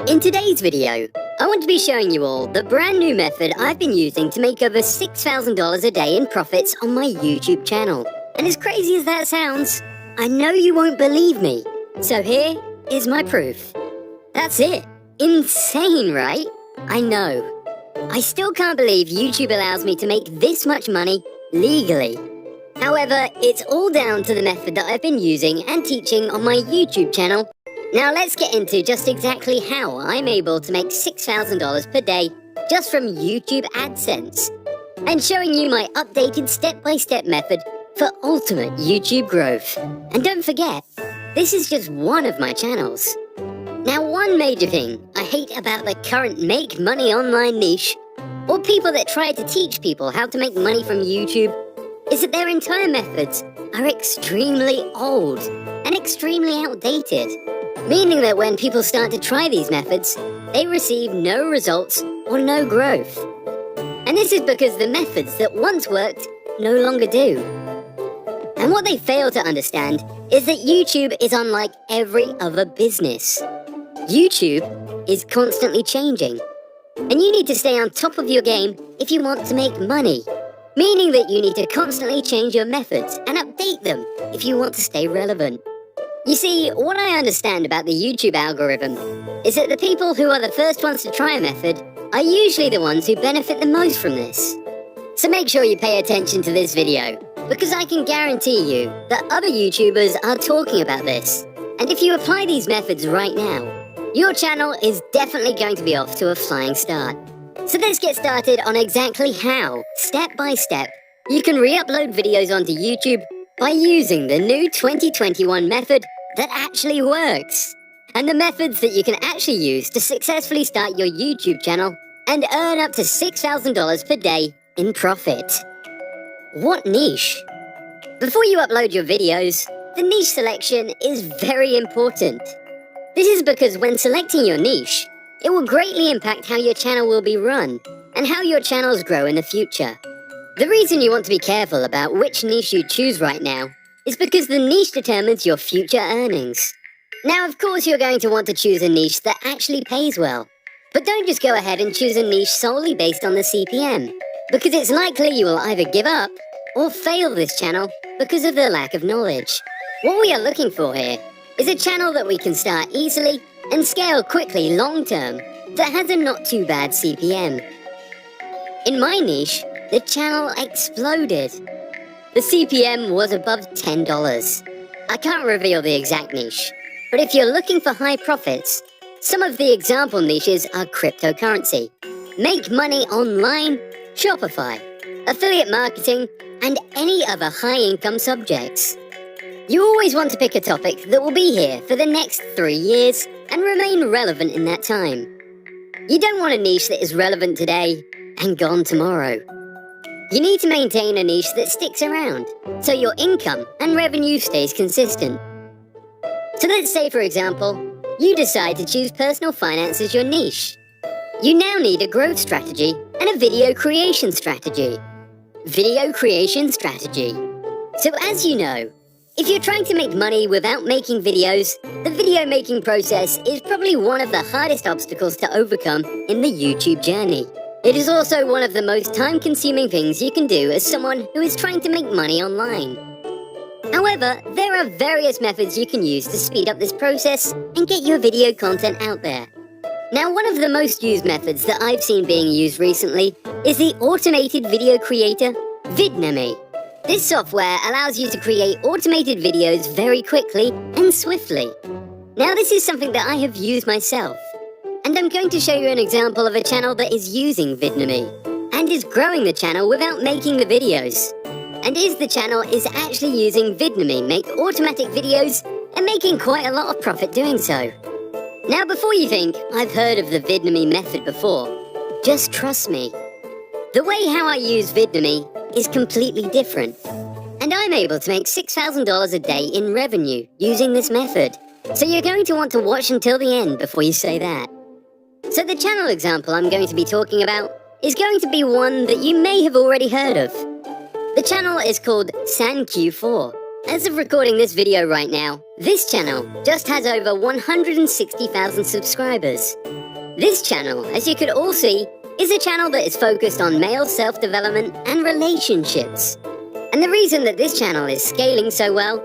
In today's video, I want to be showing you all the brand new method I've been using to make over $6,000 a day in profits on my YouTube channel. And as crazy as that sounds, I know you won't believe me. So here is my proof. That's it. Insane, right? I know. I still can't believe YouTube allows me to make this much money legally. However, it's all down to the method that I've been using and teaching on my YouTube channel. Now let's get into just exactly how I'm able to make $6,000 per day just from YouTube AdSense, and showing you my updated step-by-step method for ultimate YouTube growth. And don't forget, this is just one of my channels. Now, one major thing I hate about the current make money online niche, or people that try to teach people how to make money from YouTube, is that their entire methods are extremely old and extremely outdated. Meaning that when people start to try these methods, they receive no results or no growth. And this is because the methods that once worked no longer do. And what they fail to understand is that YouTube is unlike every other business. YouTube is constantly changing, and you need to stay on top of your game if you want to make money. Meaning that you need to constantly change your methods and update them if you want to stay relevant. You see, what I understand about the YouTube algorithm is that the people who are the first ones to try a method are usually the ones who benefit the most from this. So make sure you pay attention to this video, because I can guarantee you that other YouTubers are talking about this. And if you apply these methods right now, your channel is definitely going to be off to a flying start. So let's get started on exactly how, step by step, you can re-upload videos onto YouTube by using the new 2021 method that actually works, and the methods that you can actually use to successfully start your YouTube channel and earn up to $6,000 per day in profit. What niche? Before you upload your videos, the niche selection is very important. This is because when selecting your niche, it will greatly impact how your channel will be run and how your channels grow in the future. The reason you want to be careful about which niche you choose right now is because the niche determines your future earnings. Now, of course, you're going to want to choose a niche that actually pays well. But don't just go ahead and choose a niche solely based on the CPM, because it's likely you will either give up or fail this channel because of the lack of knowledge. What we are looking for here is a channel that we can start easily and scale quickly long term that has a not too bad CPM. In my niche, the channel exploded. The CPM was above $10. I can't reveal the exact niche, but if you're looking for high profits, some of the example niches are cryptocurrency, make money online, Shopify, affiliate marketing, and any other high-income subjects. You always want to pick a topic that will be here for the next 3 years and remain relevant in that time. You don't want a niche that is relevant today and gone tomorrow. You need to maintain a niche that sticks around, so your income and revenue stays consistent. So let's say, for example, you decide to choose personal finance as your niche. You now need a growth strategy and a video creation strategy. Video creation strategy. So as you know, if you're trying to make money without making videos, the video making process is probably one of the hardest obstacles to overcome in the YouTube journey. It is also one of the most time-consuming things you can do as someone who is trying to make money online. However, there are various methods you can use to speed up this process and get your video content out there. Now, one of the most used methods that I've seen being used recently is the automated video creator, Vidnami. This software allows you to create automated videos very quickly and swiftly. Now, this is something that I have used myself. And I'm going to show you an example of a channel that is using Vidnami and is growing the channel without making the videos. And the channel is actually using Vidnami make automatic videos and making quite a lot of profit doing so. Now, before you think I've heard of the Vidnami method before, just trust me. The way how I use Vidnami is completely different. And I'm able to make $6,000 a day in revenue using this method. So you're going to want to watch until the end before you say that. So the channel example I'm going to be talking about is going to be one that you may have already heard of. The channel is called SanQ4, As of recording this video right now, this channel just has over 160,000 subscribers. This channel, as you could all see, is a channel that is focused on male self-development and relationships. And the reason that this channel is scaling so well,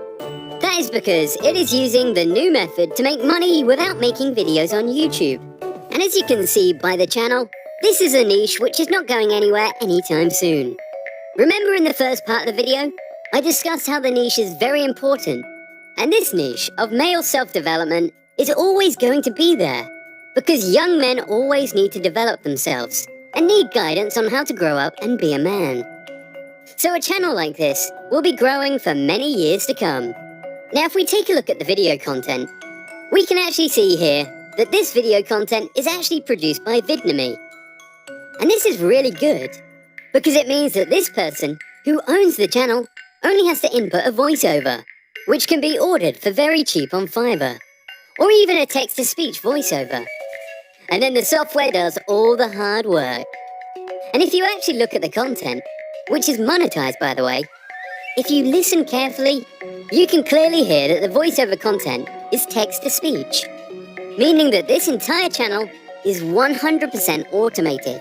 that is because it is using the new method to make money without making videos on YouTube. And as you can see by the channel, this is a niche which is not going anywhere anytime soon. Remember in the first part of the video, I discussed how the niche is very important. And this niche of male self-development is always going to be there. Because young men always need to develop themselves and need guidance on how to grow up and be a man. So a channel like this will be growing for many years to come. Now if we take a look at the video content, we can actually see here that this video content is actually produced by Vidnami. And this is really good, because it means that this person who owns the channel only has to input a voiceover, which can be ordered for very cheap on Fiverr, or even a text-to-speech voiceover. And then the software does all the hard work. And if you actually look at the content, which is monetized by the way, if you listen carefully, you can clearly hear that the voiceover content is text-to-speech, meaning that this entire channel is 100% automated.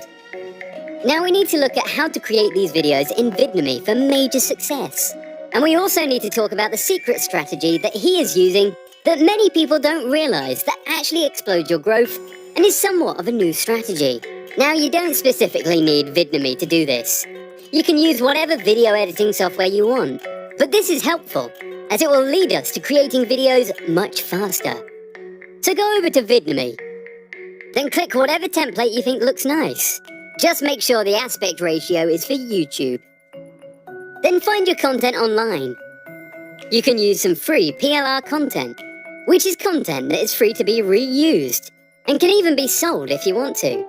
Now we need to look at how to create these videos in Vidnami for major success. And we also need to talk about the secret strategy that he is using that many people don't realize that actually explodes your growth and is somewhat of a new strategy. Now you don't specifically need Vidnami to do this. You can use whatever video editing software you want, but this is helpful as it will lead us to creating videos much faster. So go over to Vidnami, then click whatever template you think looks nice. Just make sure the aspect ratio is for YouTube. Then find your content online. You can use some free PLR content, which is content that is free to be reused, and can even be sold if you want to.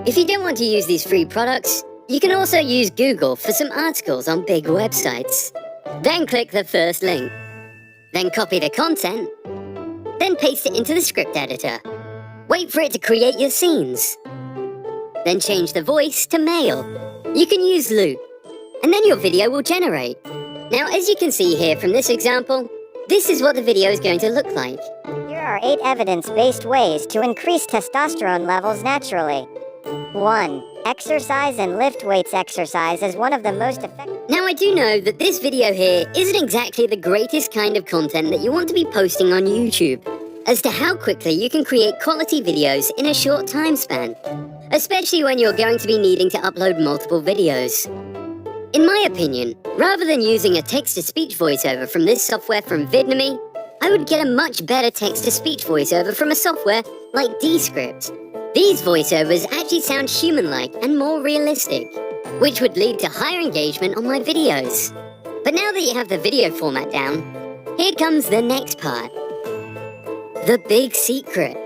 If you don't want to use these free products, you can also use Google for some articles on big websites. Then click the first link. Then copy the content. Then paste it into the script editor. Wait for it to create your scenes. Then change the voice to male. You can use loop, and then your video will generate. Now as you can see here from this example, this is what the video is going to look like. Here are 8 evidence-based ways to increase testosterone levels naturally. 1. Exercise and lift weights. Exercise is one of the most effective... Now I do know that this video here isn't exactly the greatest kind of content that you want to be posting on YouTube, as to how quickly you can create quality videos in a short time span, especially when you're going to be needing to upload multiple videos. In my opinion, rather than using a text-to-speech voiceover from this software from Vidnami, I would get a much better text-to-speech voiceover from a software like Descript. These voiceovers actually sound human-like and more realistic, which would lead to higher engagement on my videos. But now that you have the video format down, here comes the next part. The big secret.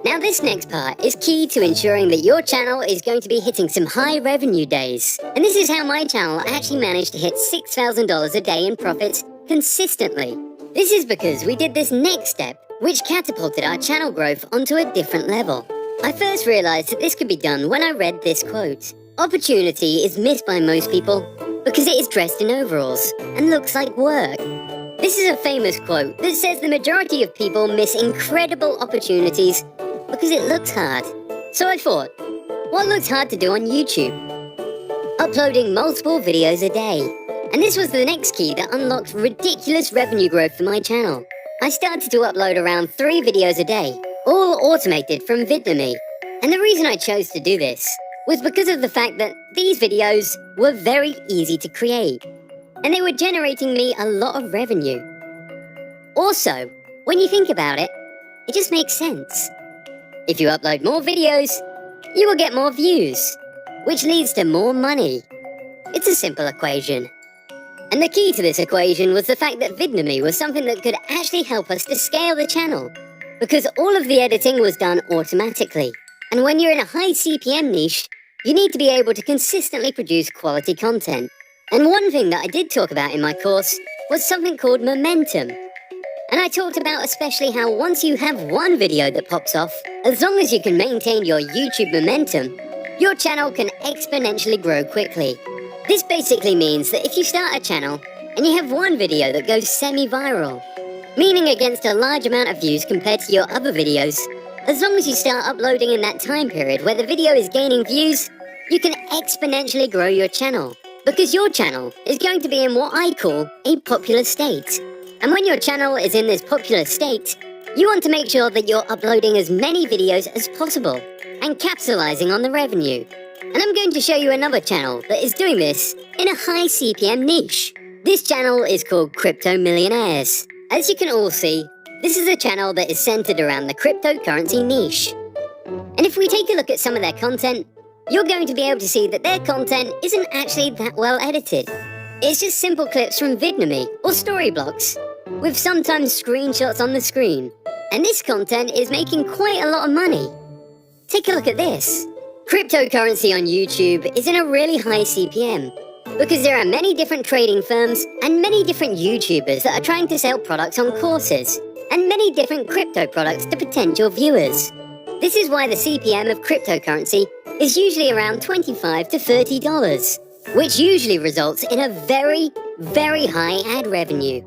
Now this next part is key to ensuring that your channel is going to be hitting some high revenue days. And this is how my channel actually managed to hit $6,000 a day in profits consistently. This is because we did this next step, which catapulted our channel growth onto a different level. I first realized that this could be done when I read this quote. Opportunity is missed by most people because it is dressed in overalls and looks like work. This is a famous quote that says the majority of people miss incredible opportunities because it looks hard. So I thought, what looks hard to do on YouTube? Uploading multiple videos a day. And this was the next key that unlocked ridiculous revenue growth for my channel. I started to upload around 3 videos a day, all automated from Vidnami. And the reason I chose to do this was because of the fact that these videos were very easy to create, and they were generating me a lot of revenue. Also, when you think about it, it just makes sense. If you upload more videos, you will get more views, which leads to more money. It's a simple equation. And the key to this equation was the fact that Vidnami was something that could actually help us to scale the channel, because all of the editing was done automatically. And when you're in a high CPM niche, you need to be able to consistently produce quality content. And one thing that I did talk about in my course was something called momentum. And I talked about especially how once you have one video that pops off, as long as you can maintain your YouTube momentum, your channel can exponentially grow quickly. This basically means that if you start a channel, and you have one video that goes semi-viral, meaning it gets a large amount of views compared to your other videos. As long as you start uploading in that time period where the video is gaining views, you can exponentially grow your channel, because your channel is going to be in what I call a popular state. And when your channel is in this popular state, you want to make sure that you're uploading as many videos as possible and capitalizing on the revenue. And I'm going to show you another channel that is doing this in a high CPM niche. This channel is called Crypto Millionaires. As you can all see, this is a channel that is centered around the cryptocurrency niche. And if we take a look at some of their content, you're going to be able to see that their content isn't actually that well edited. It's just simple clips from Vidnami or story blocks, with sometimes screenshots on the screen. And this content is making quite a lot of money. Take a look at this. Cryptocurrency on YouTube is in a really high CPM because there are many different trading firms and many different YouTubers that are trying to sell products on courses and many different crypto products to potential viewers. This is why the CPM of cryptocurrency is usually around $25 to $30, which usually results in a very, very high ad revenue.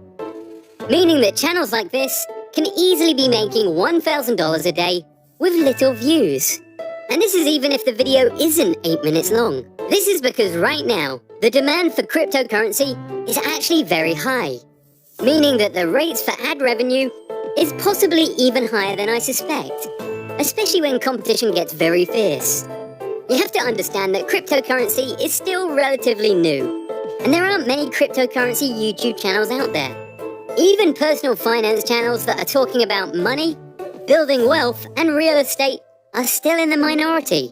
Meaning that channels like this can easily be making $1,000 a day with little views. And this is even if the video isn't 8 minutes long. This is because right now, the demand for cryptocurrency is actually very high. Meaning that the rates for ad revenue is possibly even higher than I suspect, especially when competition gets very fierce. You have to understand that cryptocurrency is still relatively new, and there aren't many cryptocurrency YouTube channels out there. Even personal finance channels that are talking about money, building wealth, and real estate are still in the minority.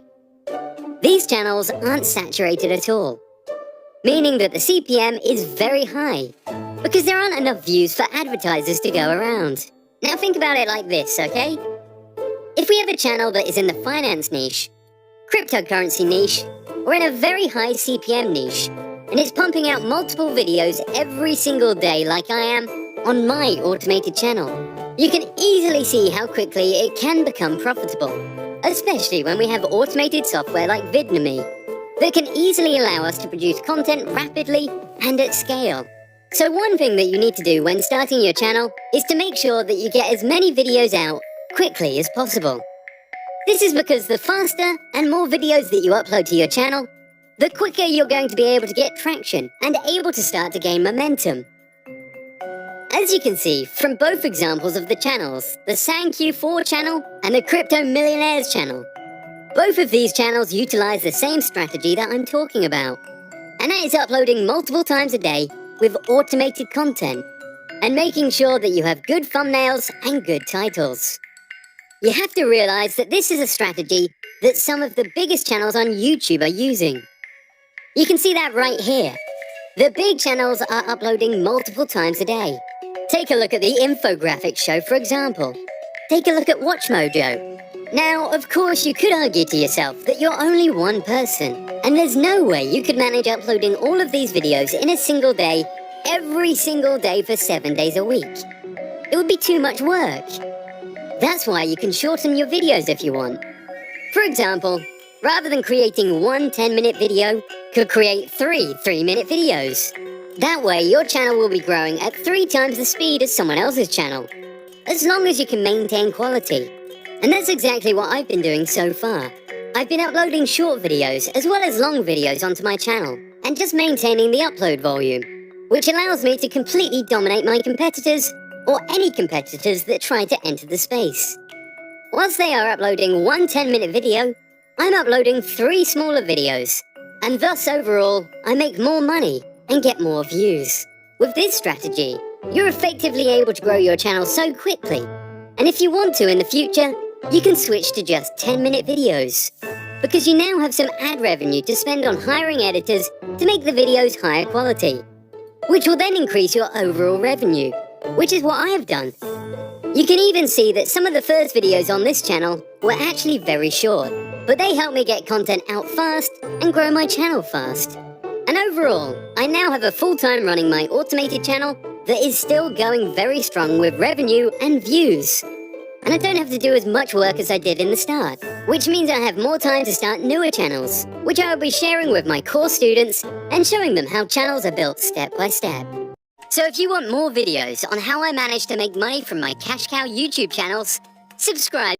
These channels aren't saturated at all, meaning that the CPM is very high, because there aren't enough views for advertisers to go around. Now think about it like this, okay? If we have a channel that is in the finance niche, cryptocurrency niche, or in a very high CPM niche, and it's pumping out multiple videos every single day like I am on my automated channel, you can easily see how quickly it can become profitable, especially when we have automated software like Vidnami that can easily allow us to produce content rapidly and at scale. So one thing that you need to do when starting your channel is to make sure that you get as many videos out quickly as possible. This is because the faster and more videos that you upload to your channel, the quicker you're going to be able to get traction and able to start to gain momentum. As you can see from both examples of the channels, the SangQ4 channel and the Crypto Millionaires channel, both of these channels utilize the same strategy that I'm talking about, and that is uploading multiple times a day with automated content and making sure that you have good thumbnails and good titles. You have to realize that this is a strategy that some of the biggest channels on YouTube are using. You can see that right here. The big channels are uploading multiple times a day. Take a look at the infographics show, for example. Take a look at Watch Mojo. Now, of course, you could argue to yourself that you're only one person, and there's no way you could manage uploading all of these videos in a single day, every single day for 7 days a week. It would be too much work. That's why you can shorten your videos if you want. For example, rather than creating one 10-minute video, could create 3 3-minute videos. That way, your channel will be growing at 3 times the speed as someone else's channel, as long as you can maintain quality. And that's exactly what I've been doing so far. I've been uploading short videos as well as long videos onto my channel, and just maintaining the upload volume, which allows me to completely dominate my competitors, or any competitors that try to enter the space. Whilst they are uploading one 10-minute video, I'm uploading 3 smaller videos, and thus overall, I make more money and get more views. With this strategy, you're effectively able to grow your channel so quickly, and if you want to in the future, you can switch to just 10-minute videos, because you now have some ad revenue to spend on hiring editors to make the videos higher quality, which will then increase your overall revenue, which is what I have done. You can even see that some of the first videos on this channel were actually very short, but they helped me get content out fast and grow my channel fast. And overall, I now have a full-time running my automated channel that is still going very strong with revenue and views. And I don't have to do as much work as I did in the start, which means I have more time to start newer channels, which I will be sharing with my core students and showing them how channels are built step by step. So if you want more videos on how I managed to make money from my cash cow YouTube channels, subscribe.